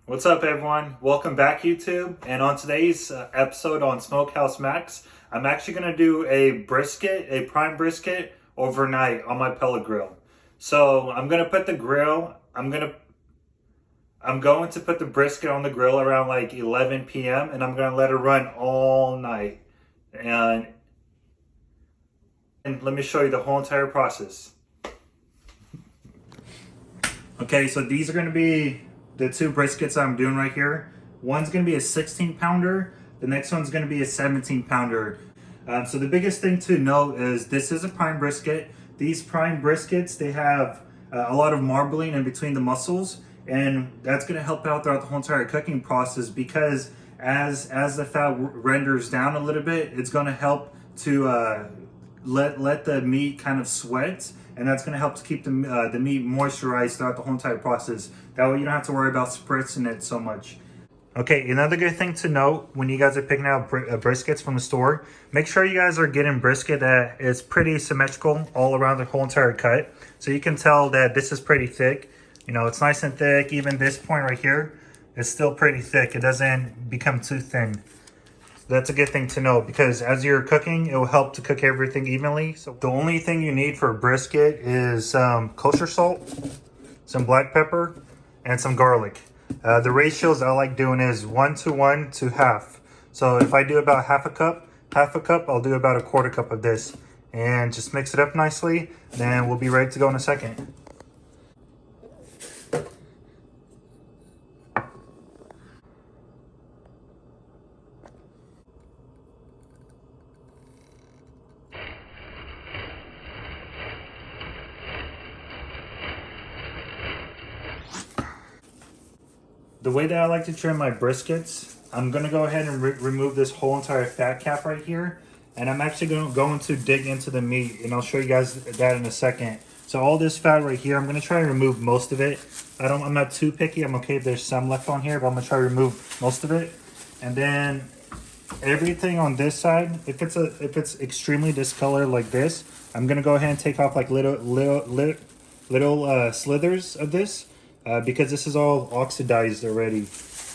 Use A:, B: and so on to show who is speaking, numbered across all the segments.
A: What's up, everyone? Welcome back, YouTube. And on today's episode on Smokehouse Max, I'm actually going to do a prime brisket overnight on my pellet grill. So I'm going to put the grill, I'm going to put the brisket on the grill around like 11 p.m. and I'm going to let it run all night. And let me show you the whole entire process. Okay, so these are going to be the two briskets I'm doing right here. One's going to be a 16 pounder. The next one's going to be a 17 pounder. So the biggest thing to note is this is a prime brisket. These prime briskets, they have a lot of marbling in between the muscles, and that's going to help out throughout the whole entire cooking process, because as the fat renders down a little bit, it's going to help to let the meat kind of sweat, and that's going to help to keep the meat moisturized throughout the whole entire process. That way you don't have to worry about spritzing it so much. Okay, another good thing to note when you guys are picking out briskets from the store, make sure you guys are getting brisket that is pretty symmetrical all around the whole entire cut. So you can tell that this is pretty thick. You know, it's nice and thick. Even this point right here is still pretty thick. It doesn't become too thin. That's a good thing to know, because as you're cooking, it will help to cook everything evenly. So the only thing you need for a brisket is some kosher salt, some black pepper, and some garlic. The ratios I like doing is 1 to 1 to half. So if I do about half a cup, I'll do about a quarter cup of this. And just mix it up nicely, then we'll be ready to go in a second. The way that I like to trim my briskets, I'm going to go ahead and remove this whole entire fat cap right here. And I'm actually going to dig into the meat, and I'll show you guys that in a second. So all this fat right here, I'm going to try and remove most of it. I'm not too picky. I'm okay if there's some left on here, but I'm going to try to remove most of it. And then everything on this side, if it's extremely discolored like this, I'm going to go ahead and take off like little slithers of this. Because this is all oxidized already.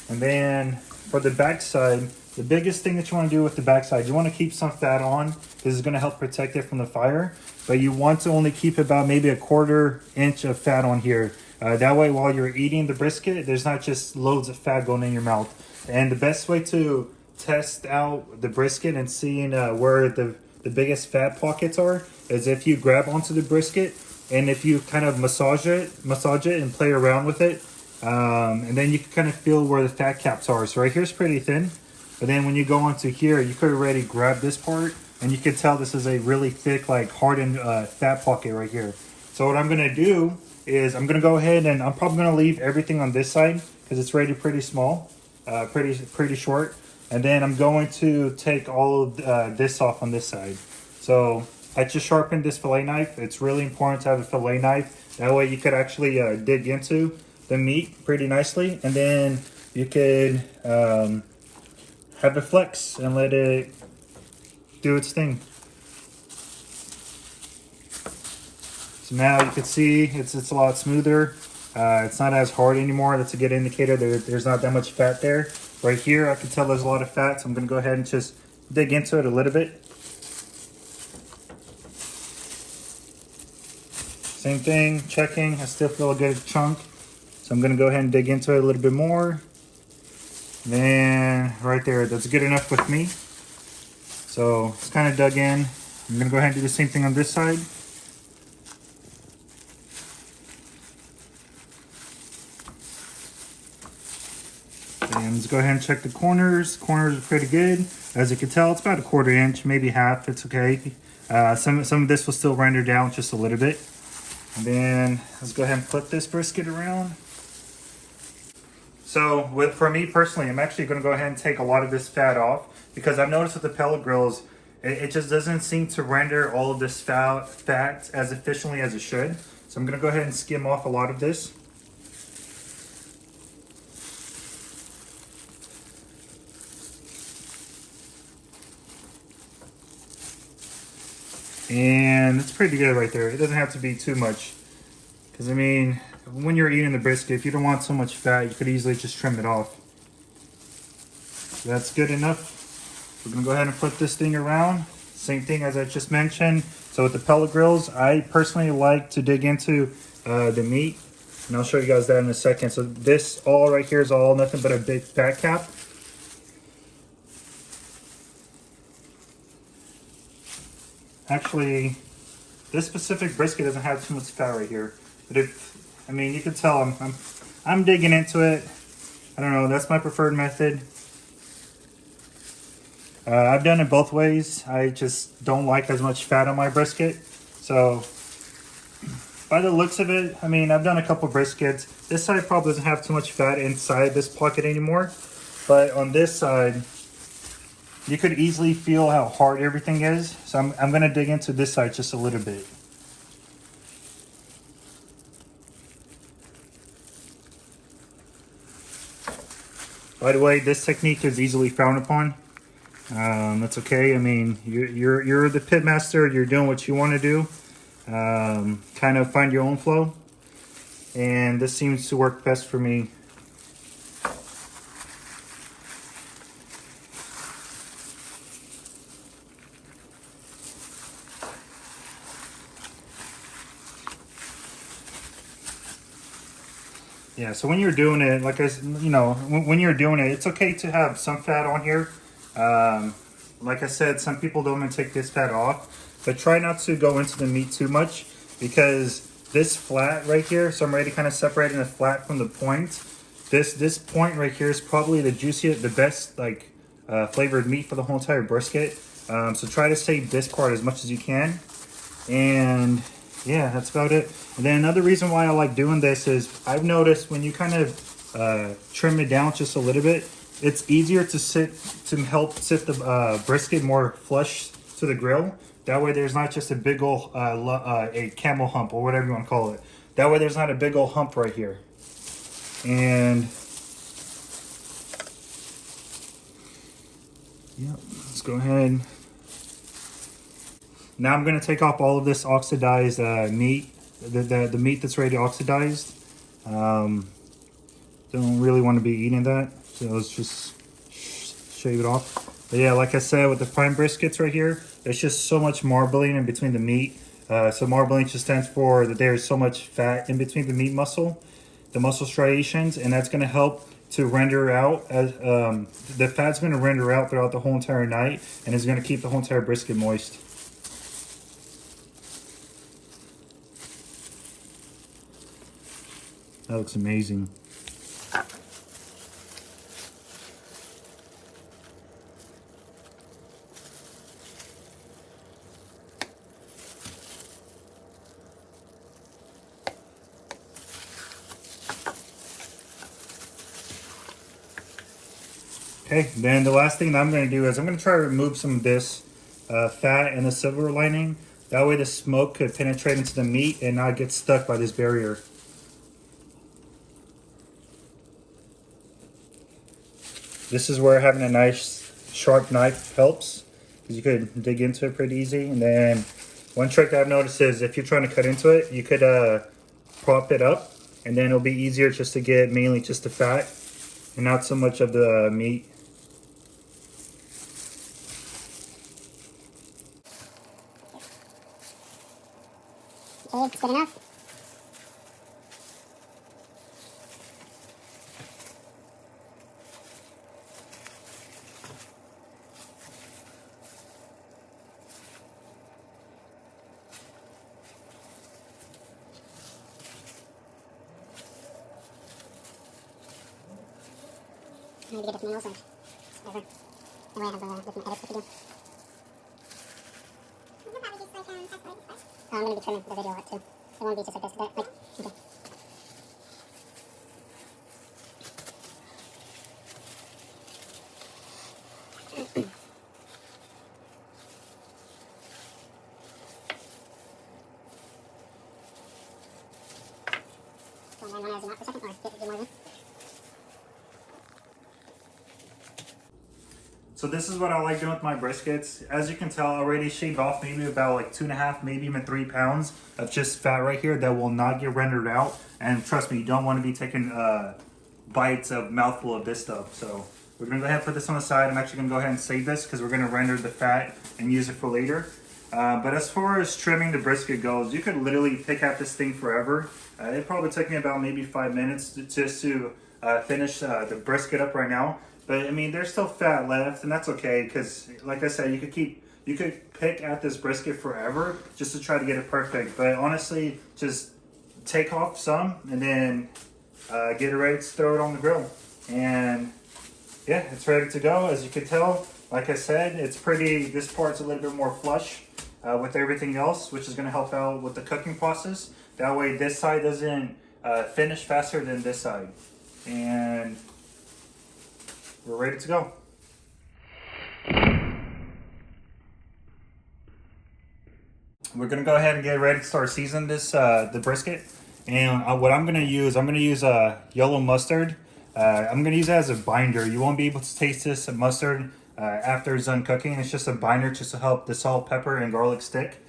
A: And then for the backside, the biggest thing that you want to do with the backside, you want to keep some fat on. This is going to help protect it from the fire, but you want to only keep about maybe a 1/4 inch of fat on here. That way, while you're eating the brisket, there's not just loads of fat going in your mouth. And the best way to test out the brisket and seeing where the biggest fat pockets are is if you grab onto the brisket, and if you kind of massage it and play around with it, and then you can kind of feel where the fat caps are. So right here's pretty thin, but then when you go onto here, you could already grab this part, and you can tell this is a really thick, like hardened fat pocket right here. So what I'm gonna do is I'm gonna go ahead and I'm probably gonna leave everything on this side because it's already pretty small, pretty short, and then I'm going to take all of this off on this side. So I just sharpened this fillet knife. It's really important to have a fillet knife. That way you could actually dig into the meat pretty nicely. And then you could have it flex and let it do its thing. So now you can see it's a lot smoother. It's not as hard anymore. That's a good indicator that there's not that much fat there. Right here, I can tell there's a lot of fat. So I'm going to go ahead and just dig into it a little bit. Same thing, checking. I still feel a good chunk. So I'm going to go ahead and dig into it a little bit more. Then right there, that's good enough with me. So it's kind of dug in. I'm going to go ahead and do the same thing on this side. And let's go ahead and check the corners. Corners are pretty good. As you can tell, it's about a 1/4 inch, maybe half. It's okay. Some of this will still render down just a little bit. And then let's go ahead and flip this brisket around. So for me personally, I'm actually going to go ahead and take a lot of this fat off, because I've noticed with the pellet grills, it just doesn't seem to render all of this fat as efficiently as it should. So I'm going to go ahead and skim off a lot of this. And it's pretty good right there. It doesn't have to be too much, because I mean, when you're eating the brisket, if you don't want so much fat, you could easily just trim it off. So that's good enough. We're gonna go ahead and flip this thing around. Same thing as I just mentioned. So with the pellet grills, I personally like to dig into the meat, and I'll show you guys that in a second. So this all right here is all nothing but a big fat cap. Actually, this specific brisket doesn't have too much fat right here, but I mean, you can tell I'm digging into it. I don't know. That's my preferred method. I've done it both ways. I just don't like as much fat on my brisket. So by the looks of it, I mean, I've done a couple briskets. This side probably doesn't have too much fat inside this pocket anymore. But on this side, you could easily feel how hard everything is. So I'm going to dig into this side just a little bit. By the way, this technique is easily frowned upon. That's okay. I mean, you're the pit master. You're doing what you want to do. Kind of find your own flow. And this seems to work best for me. Yeah, so when you're doing it, like when you're doing it, it's okay to have some fat on here. Like I said, some people don't want to take this fat off, but try not to go into the meat too much, because this flat right here, so I'm ready to kind of separating the flat from the point. This point right here is probably the juiciest, the best like flavored meat for the whole entire brisket. So try to save this part as much as you can. And yeah, that's about it. And then another reason why I like doing this is I've noticed when you kind of trim it down just a little bit, it's easier to help sit the brisket more flush to the grill. That way there's not just a big old a camel hump or whatever you want to call it. That way there's not a big old hump right here. And yeah, let's go ahead. Now I'm going to take off all of this oxidized meat, the meat that's already oxidized. Don't really want to be eating that, so let's just shave it off. But yeah, like I said, with the prime briskets right here, there's just so much marbling in between the meat. So marbling just stands for that there's so much fat in between the meat muscle, the muscle striations, and that's going to help to render out as the fat's going to render out throughout the whole entire night, and it's going to keep the whole entire brisket moist. That looks amazing. Okay, then the last thing that I'm going to do is I'm going to try to remove some of this fat and the silver lining. That way the smoke could penetrate into the meat and not get stuck by this barrier. This is where having a nice sharp knife helps, because you could dig into it pretty easy. And then one trick that I've noticed is if you're trying to cut into it, you could prop it up, and then it'll be easier just to get mainly just the fat and not so much of the meat.
B: Okay, it's good enough. I need to get different angles or whatever. That way I have different edits to do. I'm going to be trimming the video a lot too. It won't be just like this. Like, okay. So I'm going to run out for a second, or do more of this.
A: So this is what I like doing with my briskets. As you can tell, I already shaved off maybe about like 2.5, maybe even 3 pounds of just fat right here that will not get rendered out. And trust me, you don't want to be taking bites of mouthful of this stuff. So we're gonna go ahead and put this on the side. I'm actually gonna go ahead and save this because we're gonna render the fat and use it for later. But as far as trimming the brisket goes, you could literally pick at this thing forever. It probably took me about maybe 5 minutes just to finish the brisket up right now. But I mean, there's still fat left, and that's okay because, like I said, you could pick at this brisket forever just to try to get it perfect. But honestly, just take off some and then get it ready to throw it on the grill. And yeah, it's ready to go. As you can tell, like I said, it's pretty. This part's a little bit more flush with everything else, which is going to help out with the cooking process. That way, this side doesn't finish faster than this side. And we're ready to go. We're gonna go ahead and get ready to start seasoning this the brisket. And what I'm gonna use yellow mustard. I'm gonna use it as a binder. You won't be able to taste this mustard after it's done cooking. It's just a binder just to help the salt, pepper, and garlic stick.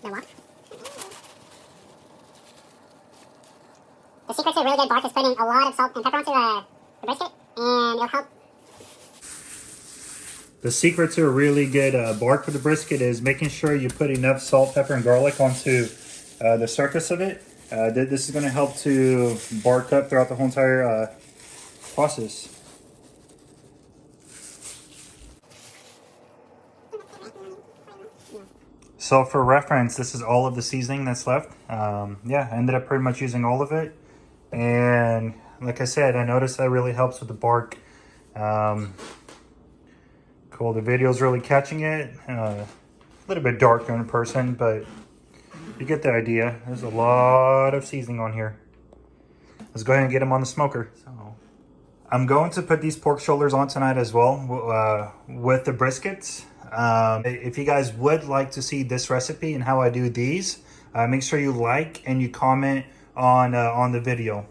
B: The what? The secret to a really good bark is putting a lot of salt and pepper onto the brisket, and it'll help.
A: The secret to a really good bark for the brisket is making sure you put enough salt, pepper, and garlic onto the surface of it. This is going to help to bark up throughout the whole entire process. So for reference, this is all of the seasoning that's left. Yeah, I ended up pretty much using all of it. And like I said, I noticed that really helps with the bark. Cool, the video's really catching it. A little bit darker in person, but you get the idea. There's a lot of seasoning on here. Let's go ahead and get them on the smoker. So, I'm going to put these pork shoulders on tonight as well with the briskets. If you guys would like to see this recipe and how I do these, make sure you like and you comment on the video.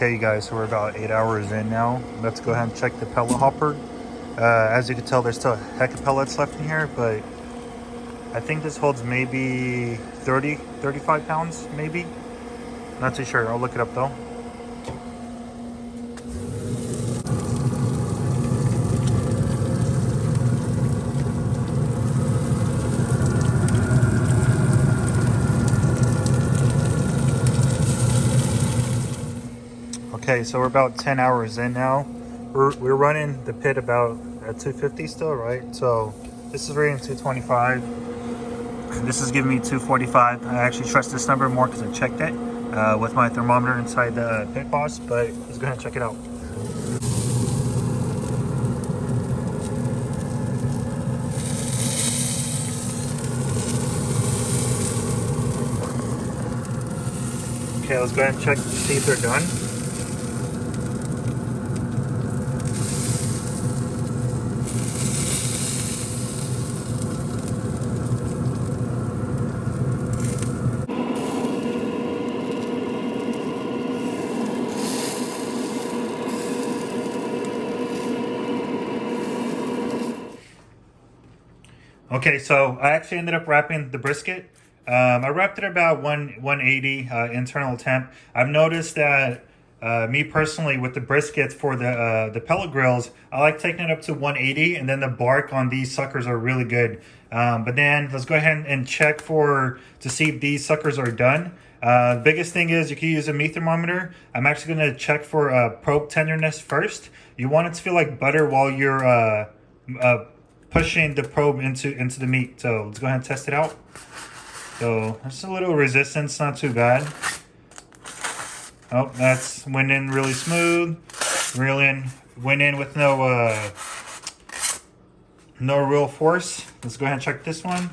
A: Okay, you guys, so we're about 8 hours in now. Let's go ahead and check the pellet hopper. As you can tell, there's still a heck of pellets left in here, but I think this holds maybe 35 pounds, maybe. Not too sure. I'll look it up though. Okay, so we're about 10 hours in now. We're running the pit about at 250 still, right? So this is rating 225. This is giving me 245. I actually trust this number more because I checked it with my thermometer inside the pit boss, but let's go ahead and check it out. Okay, let's go ahead and check to see if they're done. Okay, so I actually ended up wrapping the brisket. I wrapped it about 180 internal temp. I've noticed that me personally with the briskets for the pellet grills, I like taking it up to 180, and then the bark on these suckers are really good. But then let's go ahead and check to see if these suckers are done. The biggest thing is you can use a meat thermometer. I'm actually going to check for probe tenderness first. You want it to feel like butter while you're pushing the probe into the meat. So let's go ahead and test it out. So there's a little resistance, not too bad. Oh, that's went in really smooth. Went in with no real force. Let's go ahead and check this one.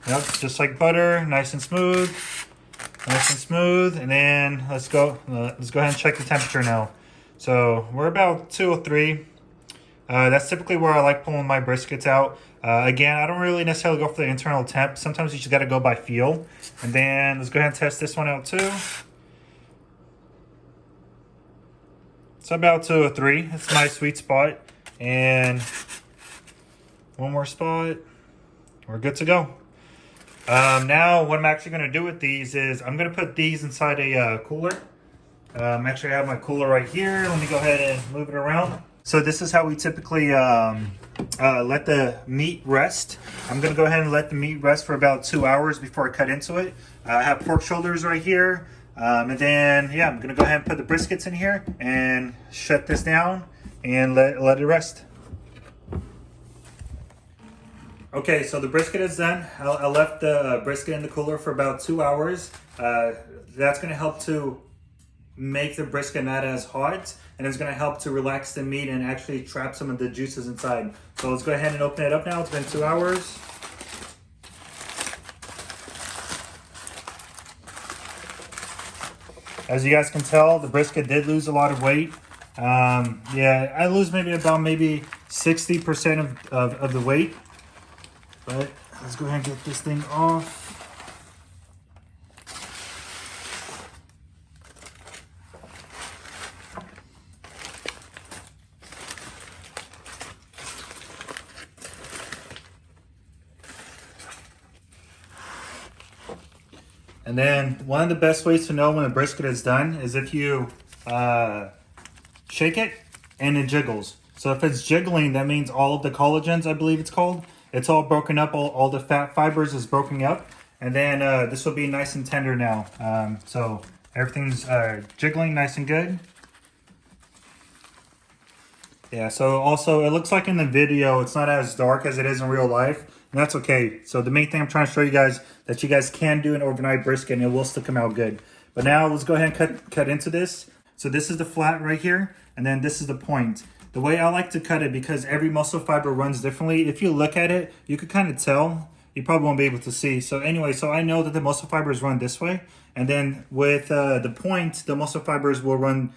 A: Yep, just like butter, nice and smooth. Nice and smooth. And then let's go ahead and check the temperature now. So we're about 203. That's typically where I like pulling my briskets out. Again, I don't really necessarily go for the internal temp. Sometimes you just got to go by feel. And then let's go ahead and test this one out too. It's about 203. It's my sweet spot. And one more spot. We're good to go. Now, what I'm actually going to do with these is I'm going to put these inside a cooler. Actually, I have my cooler right here. Let me go ahead and move it around. So this is how we typically let the meat rest. I'm going to go ahead and let the meat rest for about 2 hours before I cut into it. I have pork shoulders right here. And then, yeah, I'm going to go ahead and put the briskets in here and shut this down and let it rest. Okay, so the brisket is done. I left the brisket in the cooler for about 2 hours. That's going to help to make the brisket not as hot, and it's going to help to relax the meat and actually trap some of the juices inside. So let's go ahead and open it up now. It's been 2 hours. As you guys can tell, the brisket did lose a lot of weight. Yeah, I lose maybe 60% of the weight. But let's go ahead and get this thing off. And then one of the best ways to know when a brisket is done is if you shake it and it jiggles. So if it's jiggling, that means all of the collagens, I believe it's called, it's all broken up. All the fat fibers is broken up. And then this will be nice and tender now. So everything's jiggling nice and good. Yeah, so also it looks like in the video, it's not as dark as it is in real life. And that's okay. So the main thing I'm trying to show you guys that you guys can do an overnight brisket and it will still come out good. But now let's go ahead and cut into this. So this is the flat right here. And then this is the point. The way I like to cut it, because every muscle fiber runs differently, if you look at it, you could kind of tell. You probably won't be able to see. So anyway, so I know that the muscle fibers run this way. And then with the point, the muscle fibers will run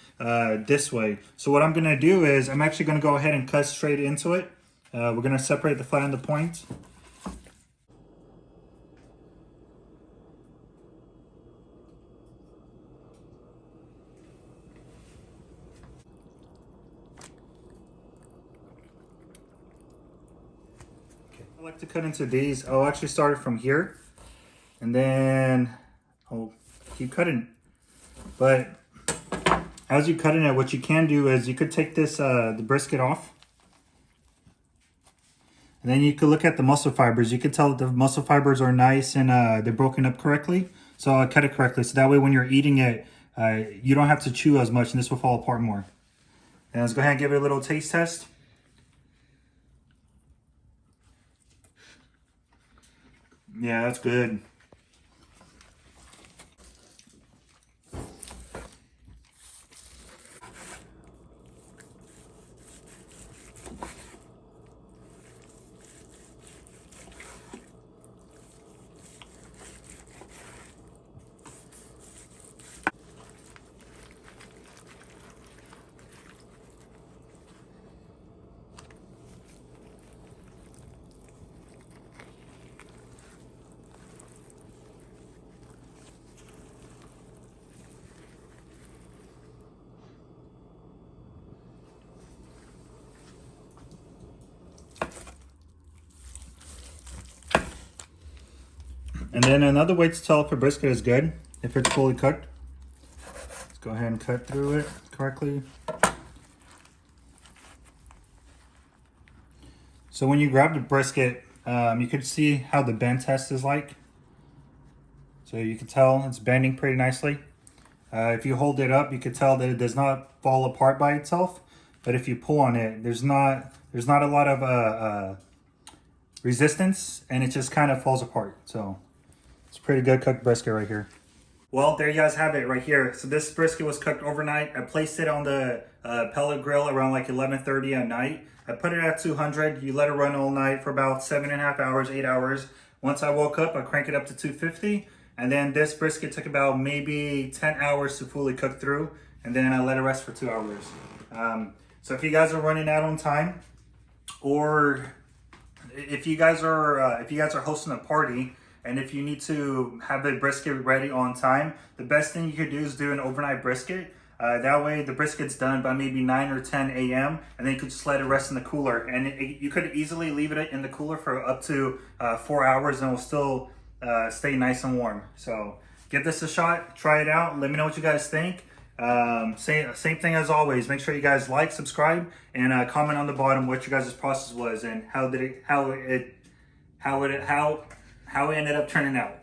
A: this way. So what I'm going to do is I'm actually going to go ahead and cut straight into it. We're going to separate the flat and the point. I like to cut into these. I'll actually start it from here, and then I'll keep cutting. But as you're cutting it, what you can do is you could take this the brisket off, and then you could look at the muscle fibers. You could tell that the muscle fibers are nice and they're broken up correctly. So I cut it correctly, so that way when you're eating it, you don't have to chew as much, and this will fall apart more. And let's go ahead and give it a little taste test. Yeah, that's good. And then another way to tell if a brisket is good, if it's fully cooked, let's go ahead and cut through it correctly. So when you grab the brisket, you can see how the bend test is like. So you can tell it's bending pretty nicely. If you hold it up, you can tell that it does not fall apart by itself. But if you pull on it, there's not a lot of resistance, and it just kind of falls apart. So it's pretty good cooked brisket right here. Well, there you guys have it right here. So this brisket was cooked overnight. I placed it on the pellet grill around like 11:30 at night. I put it at 200. You let it run all night for about 7.5 hours, 8 hours. Once I woke up, I crank it up to 250. And then this brisket took about maybe 10 hours to fully cook through. And then I let it rest for 2 hours. So if you guys are running out on time, or if you guys are hosting a party, and if you need to have the brisket ready on time, the best thing you could do is do an overnight brisket. That way the brisket's done by maybe 9 or 10 a.m. and then you could just let it rest in the cooler. And you could easily leave it in the cooler for up to 4 hours and it will still stay nice and warm. So give this a shot, try it out, let me know what you guys think. Same thing as always, make sure you guys like, subscribe, and comment on the bottom what your guys' process was and how it ended up turning out.